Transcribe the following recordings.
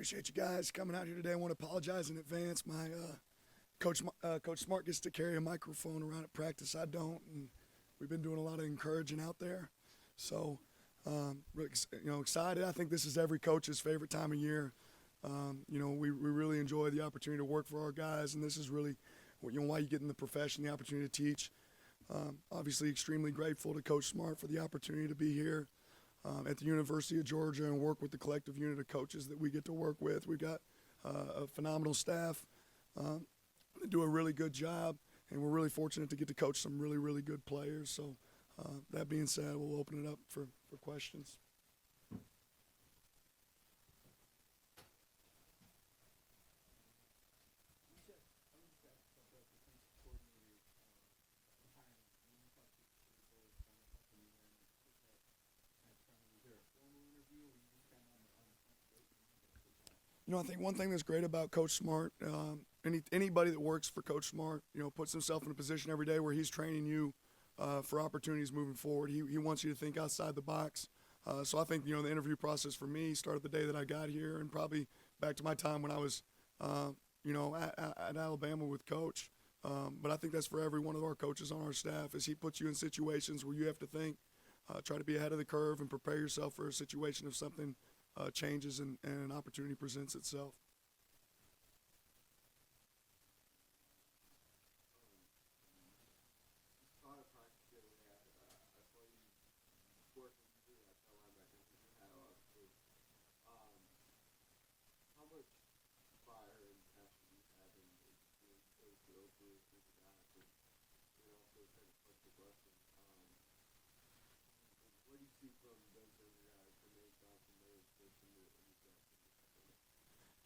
appreciate you guys coming out here today. I want to apologize in advance. My Coach Smart gets to carry a microphone around at practice. I don't, and we've been doing a lot of encouraging out there. So, really, excited. I think this is every coach's favorite time of year. We really enjoy the opportunity to work for our guys, and this is really why you get in the profession, the opportunity to teach. Obviously, extremely grateful to Coach Smart for the opportunity to be here at the University of Georgia and work with the collective unit of coaches that we get to work with. We've got a phenomenal staff. They do a really good job, and we're really fortunate to get to coach some really, really good players. So that being said, we'll open it up for questions. I think one thing that's great about Coach Smart, anybody that works for Coach Smart, puts himself in a position every day where he's training you for opportunities moving forward. He wants you to think outside the box. So I think, the interview process for me started the day that I got here and probably back to my time when I was, at Alabama with Coach. But I think that's for every one of our coaches on our staff is he puts you in situations where you have to think, try to be ahead of the curve and prepare yourself for a situation if something changes and an opportunity presents itself.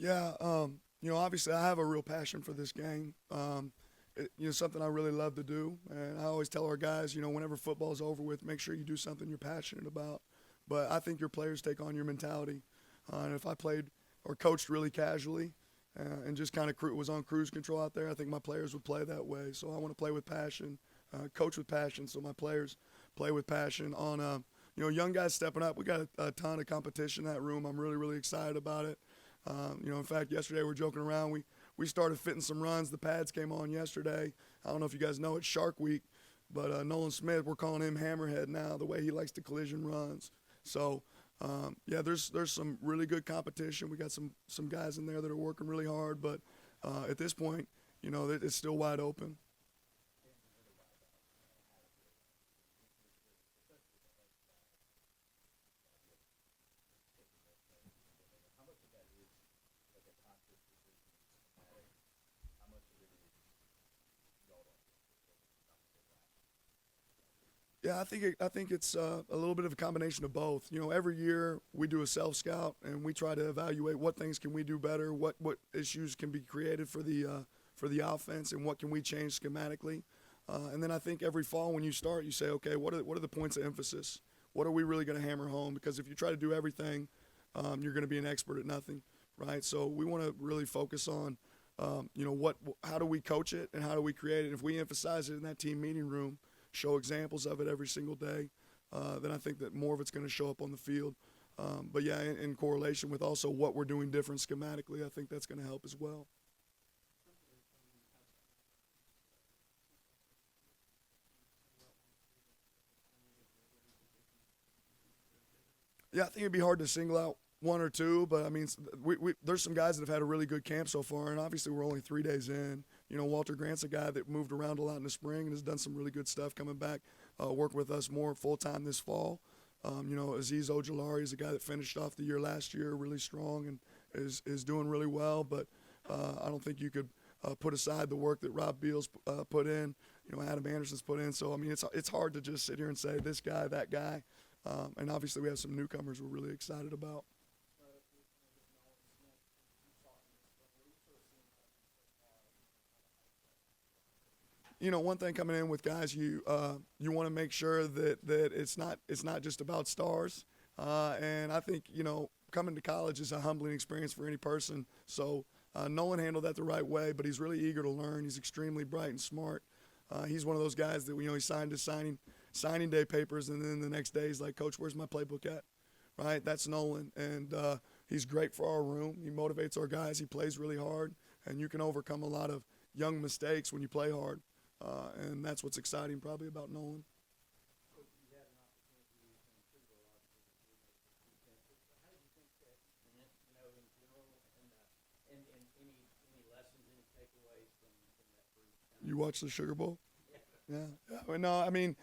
Yeah, obviously I have a real passion for this game. Something I really love to do, and I always tell our guys, whenever football's over with, make sure you do something you're passionate about. But I think your players take on your mentality. And if I played or coached really casually and just kind of was on cruise control out there, I think my players would play that way. So I want to play with passion, coach with passion, so my players play with passion. On young guys stepping up, we got a ton of competition in that room. I'm really, really excited about it. In fact, yesterday we were joking around. We started fitting some runs. The pads came on yesterday. I don't know if you guys know it's Shark Week, but Nolan Smith, we're calling him Hammerhead now, the way he likes to collision runs. So, there's some really good competition. We got some guys in there that are working really hard, but at this point, it's still wide open. Yeah, I think it's a little bit of a combination of both. Every year we do a self scout and we try to evaluate what things can we do better, what issues can be created for the offense, and what can we change schematically. And then I think every fall when you start, you say, okay, what are the points of emphasis? What are we really going to hammer home? Because if you try to do everything, you're going to be an expert at nothing, right? So we want to really focus on, how do we coach it and how do we create it? If we emphasize it in that team meeting room, show examples of it every single day, then I think that more of it's going to show up on the field. But yeah, in correlation with also what we're doing different schematically, I think that's going to help as well. Yeah, I think it'd be hard to single out one or two, but I mean, there's some guys that have had a really good camp so far, and obviously we're only 3 days in. Walter Grant's a guy that moved around a lot in the spring and has done some really good stuff coming back, work with us more full-time this fall. Aziz Ojolari is a guy that finished off the year last year really strong and is doing really well, but I don't think you could put aside the work that Rob Beals put in, Adam Anderson's put in. So, I mean, it's hard to just sit here and say this guy, that guy. And obviously we have some newcomers we're really excited about. One thing coming in with guys, you want to make sure that it's not just about stars. And I think coming to college is a humbling experience for any person. So Nolan handled that the right way, but he's really eager to learn. He's extremely bright and smart. He's one of those guys that he signed his signing day papers, and then the next day he's like, Coach, where's my playbook at? Right? That's Nolan. And he's great for our room. He motivates our guys. He plays really hard, and you can overcome a lot of young mistakes when you play hard, and that's what's exciting probably about Nolan. You watch the Sugar Bowl? Yeah. No, I mean,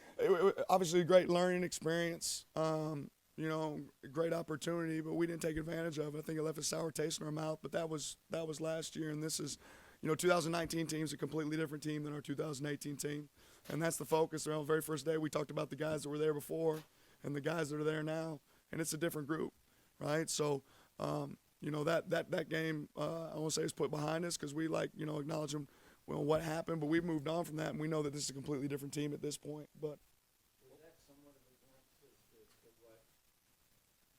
obviously a great learning experience. A great opportunity, but we didn't take advantage of it. I think it left a sour taste in our mouth. But that was last year, and this is, 2019 team's a completely different team than our 2018 team, and that's the focus. On the very first day, we talked about the guys that were there before and the guys that are there now, and it's a different group, right? So, that game, I won't say is put behind us because we acknowledge them. Well, what happened, but we've moved on from that, and we know that this is a completely different team at this point. But was that somewhat of a glimpse as to what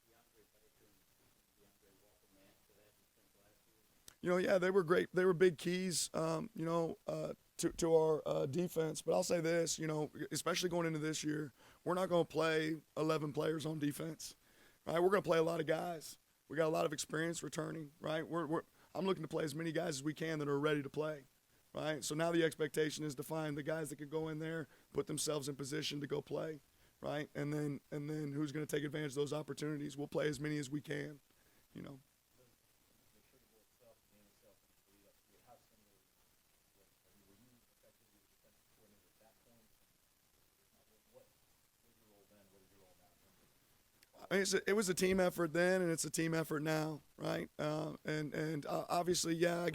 DeAndre Baker and DeAndre Walker meant for that defense last year? Yeah, they were great. They were big keys, to our defense. But I'll say this, especially going into this year, we're not going to play 11 players on defense, right? We're going to play a lot of guys. We got a lot of experience returning, right? I'm looking to play as many guys as we can that are ready to play. Right, so now the expectation is to find the guys that could go in there, put themselves in position to go play, right, and then who's going to take advantage of those opportunities? We'll play as many as we can, The Sugar Bowl itself, the game itself, and the lead up to it, how similar were you effectively the defensive coordinator at that point? What was your role then? What is your role now? I mean, it was a team effort then, and it's a team effort now, right? And obviously, yeah,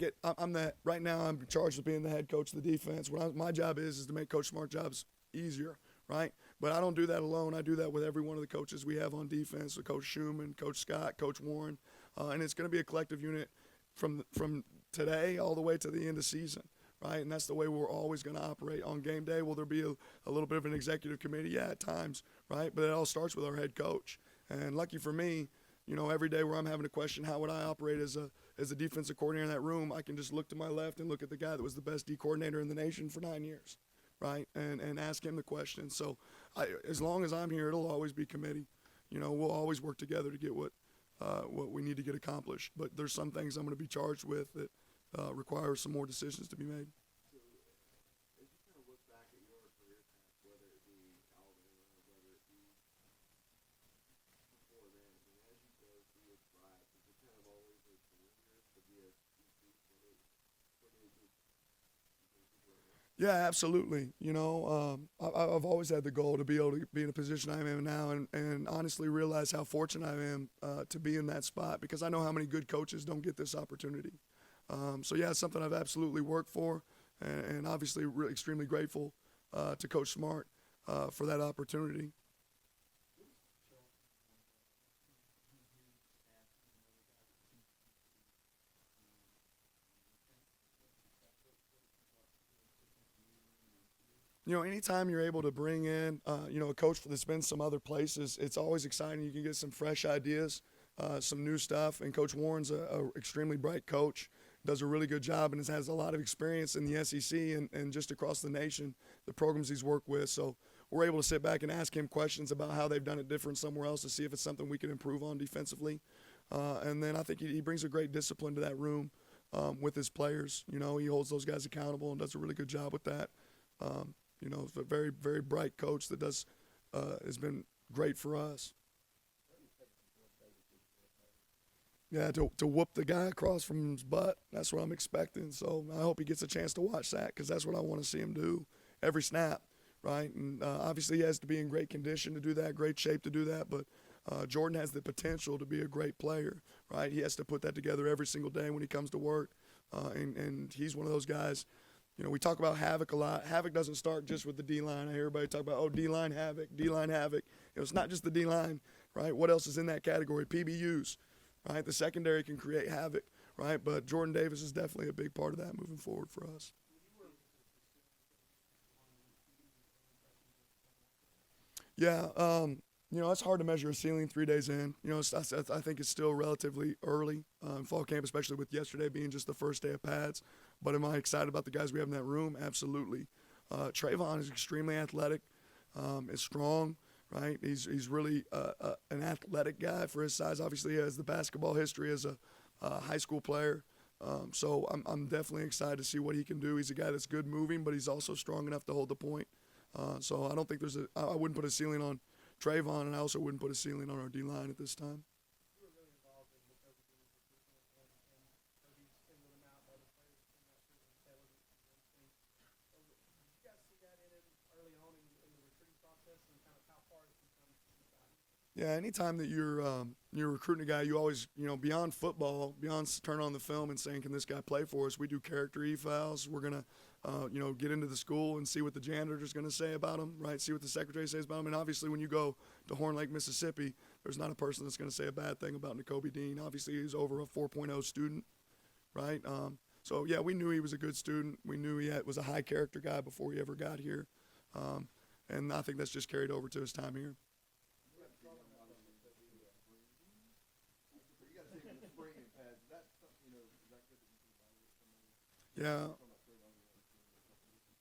right now I'm charged with being the head coach of the defense. My job is to make Coach Smart's jobs easier, right? But I don't do that alone. I do that with every one of the coaches we have on defense, so Coach Schumann, Coach Scott, Coach Warren, and it's going to be a collective unit from today all the way to the end of season, right? And that's the way we're always going to operate on game day. Will there be a little bit of an executive committee? Yeah, at times, right? But it all starts with our head coach. And lucky for me, every day where I'm having a question, how would I operate as a defensive coordinator in that room, I can just look to my left and look at the guy that was the best D coordinator in the nation for 9 years, right? And ask him the question. So as long as I'm here, it'll always be committee. We'll always work together to get what we need to get accomplished. But there's some things I'm going to be charged with that require some more decisions to be made. So, as you kind of look back at your career path, whether it be Alabama, whether it be before then, as you go through your drive, is it kind of always a career to be a DC coordinator? Yeah, absolutely. I've always had the goal to be able to be in a position I am now, and honestly realize how fortunate I am to be in that spot because I know how many good coaches don't get this opportunity. So yeah, it's something I've absolutely worked for, and obviously extremely grateful to Coach Smart for that opportunity. Anytime you're able to bring in, a coach that's been some other places, it's always exciting. You can get some fresh ideas, some new stuff. And Coach Warren's a extremely bright coach, does a really good job, and has a lot of experience in the SEC and just across the nation, the programs he's worked with. So we're able to sit back and ask him questions about how they've done it different somewhere else to see if it's something we can improve on defensively. And then I think he brings a great discipline to that room with his players. He holds those guys accountable and does a really good job with that. A very, very bright coach that has been great for us. Yeah, to whoop the guy across from his butt, that's what I'm expecting. So I hope he gets a chance to watch that because that's what I want to see him do every snap, right? And obviously he has to be in great condition to do that, great shape to do that. But Jordan has the potential to be a great player, right? He has to put that together every single day when he comes to work. And he's one of those guys. We talk about havoc a lot. Havoc doesn't start just with the D-line. I hear everybody talk about, D-line havoc, D-line havoc. It's not just the D-line, right? What else is in that category? PBUs, right? The secondary can create havoc, right? But Jordan Davis is definitely a big part of that moving forward for us. Yeah, it's hard to measure a ceiling 3 days in. I think it's still relatively early in fall camp, especially with yesterday being just the first day of pads. But am I excited about the guys we have in that room? Absolutely. Trayvon is extremely athletic, is strong, right? He's really an athletic guy for his size. Obviously, he has the basketball history as a high school player. So I'm definitely excited to see what he can do. He's a guy that's good moving, but he's also strong enough to hold the point. So I don't think I wouldn't put a ceiling on Trayvon, and I also wouldn't put a ceiling on our D-line at this time. You were really involved in the Kobe Dean's recruitment, and Kobe singled him out. Other players came after him, Taylor and things. So did you guys see that in him early on in the recruiting process, and kind of how far has he come since you got him? Yeah, anytime that you're recruiting a guy, you always, beyond football, beyond turning on the film and saying, can this guy play for us? We do character evals. We're gonna, get into the school and see what the janitor's gonna say about him, right? See what the secretary says about him. And obviously, when you go to Horn Lake, Mississippi, there's not a person that's gonna say a bad thing about Nakobe Dean. Obviously, he's over a 4.0 student, right? So yeah, we knew he was a good student. We knew was a high character guy before he ever got here, and I think that's just carried over to his time here. Yeah.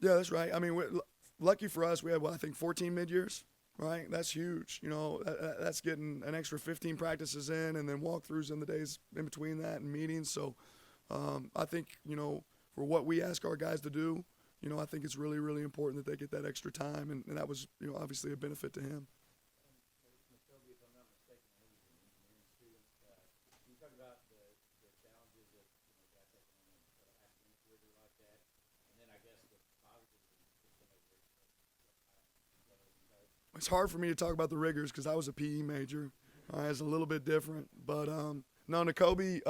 Yeah, that's right. I mean, lucky for us, we had, I think 14 mid-years, right? That's huge. That's getting an extra 15 practices in and then walkthroughs in the days in between that and meetings. So I think, for what we ask our guys to do, I think it's really, really important that they get that extra time. And that was, obviously a benefit to him. Nakobe, if I'm not mistaken, I know he's an engineering student. Can you talk about the challenges of guys taking on an academic rigor like that, and then I guess the positives of some of the It's hard for me to talk about the rigors because I was a PE major. It's a little bit different. But, no, Nakobe,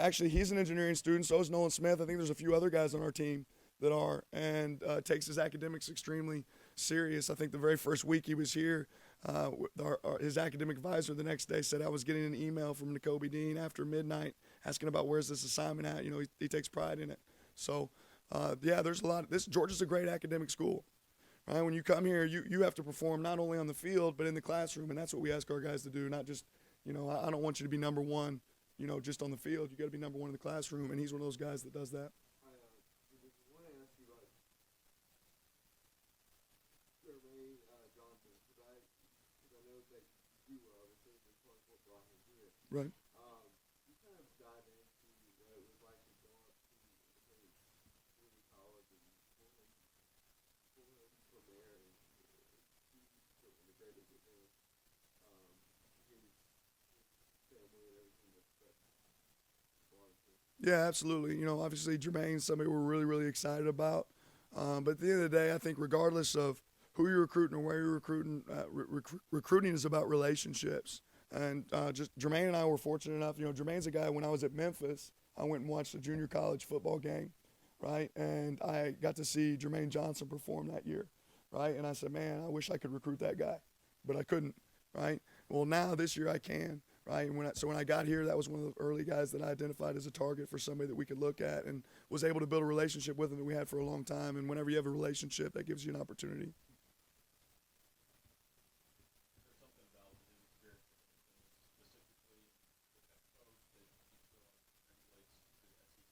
actually he's an engineering student. So is Nolan Smith. I think there's a few other guys on our team that are, and takes his academics extremely serious. I think the very first week he was here, his academic advisor the next day said I was getting an email from Nakobe Dean after midnight asking about where's this assignment at. He takes pride in it. So, yeah, there's a lot. Georgia's a great academic school. Right? When you come here, you have to perform not only on the field but in the classroom, and that's what we ask our guys to do. Not just, I don't want you to be number one, just on the field. You got to be number one in the classroom, and he's one of those guys that does that. I want to ask you about Jermaine Johnson, because I know that you obviously as far as what brought him here. Right. You kind of dive into what it was like to go up to community college and pull him from there and see in the greatest advance his family and everything that belongs to him. Yeah, absolutely. Obviously Jermaine's somebody we're really, really excited about. But at the end of the day, I think regardless of who you're recruiting or where you're recruiting, recruiting is about relationships. And just Jermaine and I were fortunate enough. Jermaine's a guy. When I was at Memphis, I went and watched a junior college football game, right? And I got to see Jermaine Johnson perform that year, right? And I said, man, I wish I could recruit that guy, but I couldn't, right? Well, now this year I can. Right, and when I got here, that was one of the early guys that I identified as a target for somebody that we could look at, and was able to build a relationship with him that we had for a long time. And whenever you have a relationship, that gives you an opportunity. Is there something about his experience specifically with that coach that you feel like translates to the SEC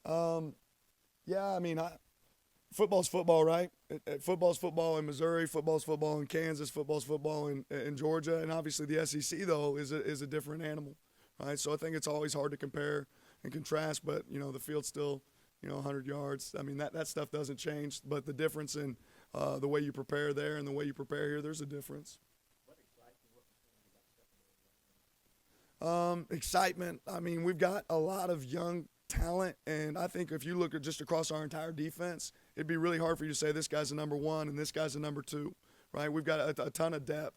right away? Yeah, I mean, football's football, right? Football's football in Missouri, football's football in Kansas, football's football in Georgia, and obviously the SEC though is a different animal, right? So I think it's always hard to compare and contrast, but the field's still 100 yards. I mean that stuff doesn't change, but the difference in the way you prepare there and the way you prepare here, there's a difference. What excites you? What percentage about secondary right now? Excitement. I mean, we've got a lot of young talent, and I think if you look at just across our entire defense, it'd be really hard for you to say this guy's a number one and this guy's a number two, right? We've got a ton of depth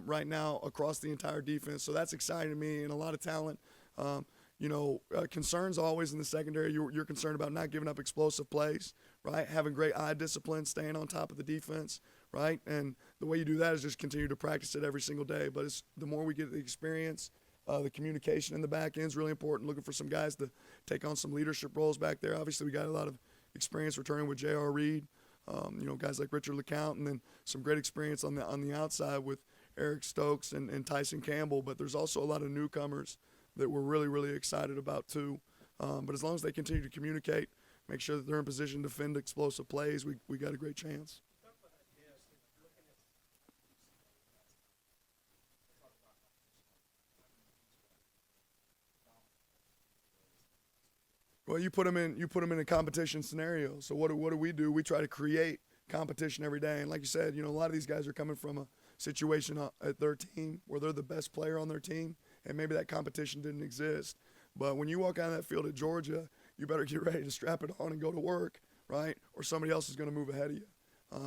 right now across the entire defense, so that's exciting to me, and a lot of talent. Concerns always in the secondary. You're concerned about not giving up explosive plays, right? Having great eye discipline, staying on top of the defense, right? And the way you do that is just continue to practice it every single day. But the more we get the experience, the communication in the back end is really important. Looking for some guys to take on some leadership roles back there. Obviously, we got a lot of experience returning with J.R. Reed, guys like Richard LeCount, and then some great experience on the outside with Eric Stokes and Tyson Campbell. But there's also a lot of newcomers that we're really, really excited about too. But as long as they continue to communicate, make sure that they're in position to defend explosive plays, we got a great chance. You talk about that depth, looking at Well, you put them in a competition scenario. So what do we do? We try to create competition every day. And like you said, a lot of these guys are coming from a situation at their team where they're the best player on their team, and maybe that competition didn't exist. But when you walk out of that field at Georgia, you better get ready to strap it on and go to work, right? Or somebody else is going to move ahead of you.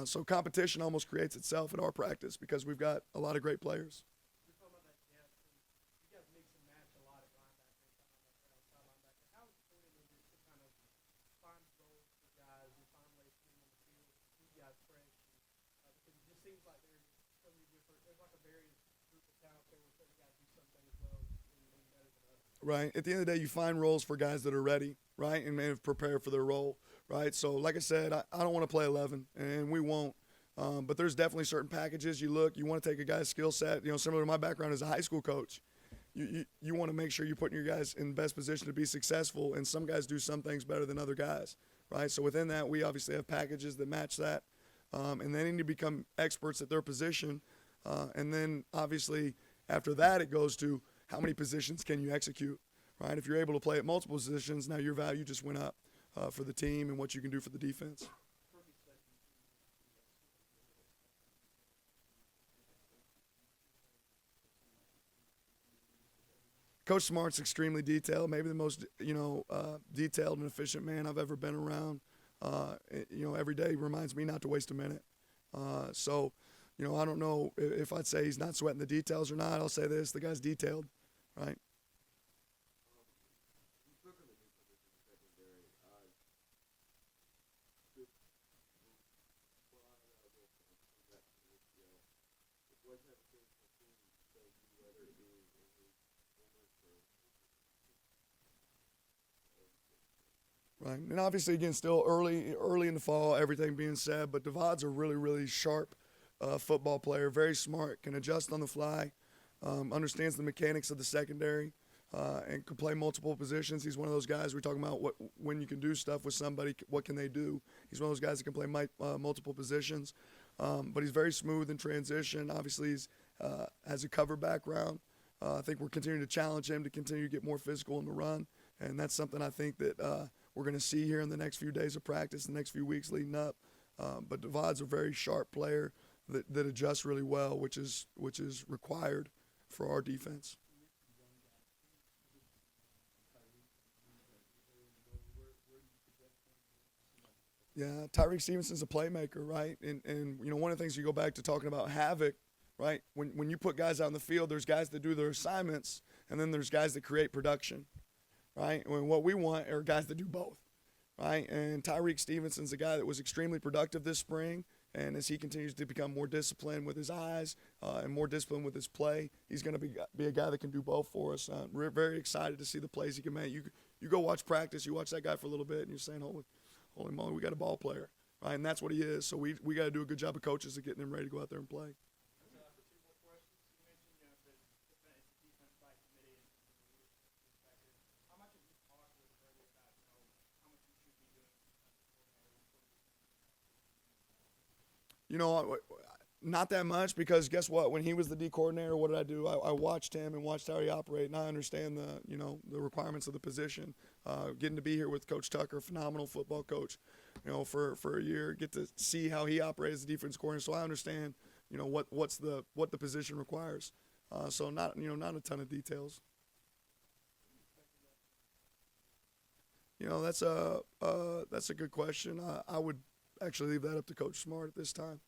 So competition almost creates itself at our practice because we've got a lot of great players. You're talking about that depth, and you guys mix and match a lot at linebacker, inside linebacker, outside linebacker. How important is it to kind of find roles for guys and find ways to get them on the field, keep guys fresh? Because it just seems like there's so many different. There's like a various group of talent there where certain guys do some things well and better than others. Right. At the end of the day, you find roles for guys that are ready, right, and have prepared for their role, right? So, like I said, I don't want to play 11, and we won't. But there's definitely certain packages you want to take a guy's skill set. Similar to my background as a high school coach, you want to make sure you're putting your guys in the best position to be successful, and some guys do some things better than other guys, right? So within that, we obviously have packages that match that, and they need to become experts at their position. And then, obviously, after that, it goes to how many positions can you execute, right? If you're able to play at multiple positions, now your value just went up for the team and what you can do for the defense. Coach Smart's extremely detailed, maybe the most detailed and efficient man I've ever been around. Every day reminds me not to waste a minute. So, I don't know if I'd say he's not sweating the details or not. I'll say this: the guy's detailed, right? You took him in the secondary. Could what type of things have seen thank you, whether it be in his performance or Right, and obviously, again, still early in the fall, everything being said, but Devon's a really, really sharp football player, very smart, can adjust on the fly, understands the mechanics of the secondary, and can play multiple positions. He's one of those guys we're talking about when you can do stuff with somebody, what can they do? He's one of those guys that can play multiple positions, but he's very smooth in transition. Obviously, he's has a cover background. I think we're continuing to challenge him to continue to get more physical in the run, and that's something I think that we're going to see here in the next few days of practice, the next few weeks leading up. But Devon's a very sharp player that adjusts really well, which is required for our defense. Yeah, Tyreek Stevenson's a playmaker, right? And one of the things you go back to talking about havoc, right? When you put guys out in the field, there's guys that do their assignments, and then there's guys that create production, right? And what we want are guys that do both, right? And Tyreek Stevenson's a guy that was extremely productive this spring, and as he continues to become more disciplined with his eyes and more disciplined with his play, he's going to be a guy that can do both for us. We're very excited to see the plays he can make. You go watch practice, you watch that guy for a little bit, and you're saying, holy moly, we got a ball player, right? And that's what he is. So we got to do a good job of coaches of getting him ready to go out there and play. For two more questions, you mentioned the defense by committee and the leadership perspective. How much have you talked with Freddie about how much you should be doing Not that much, because guess what? When he was the D coordinator, what did I do? I watched him and watched how he operated, and I understand the requirements of the position. Getting to be here with Coach Tucker, phenomenal football coach, for a year, get to see how he operates as a defense coordinator. So I understand, what the position requires. So not a ton of details. That's a good question. I would actually leave that up to Coach Smart at this time.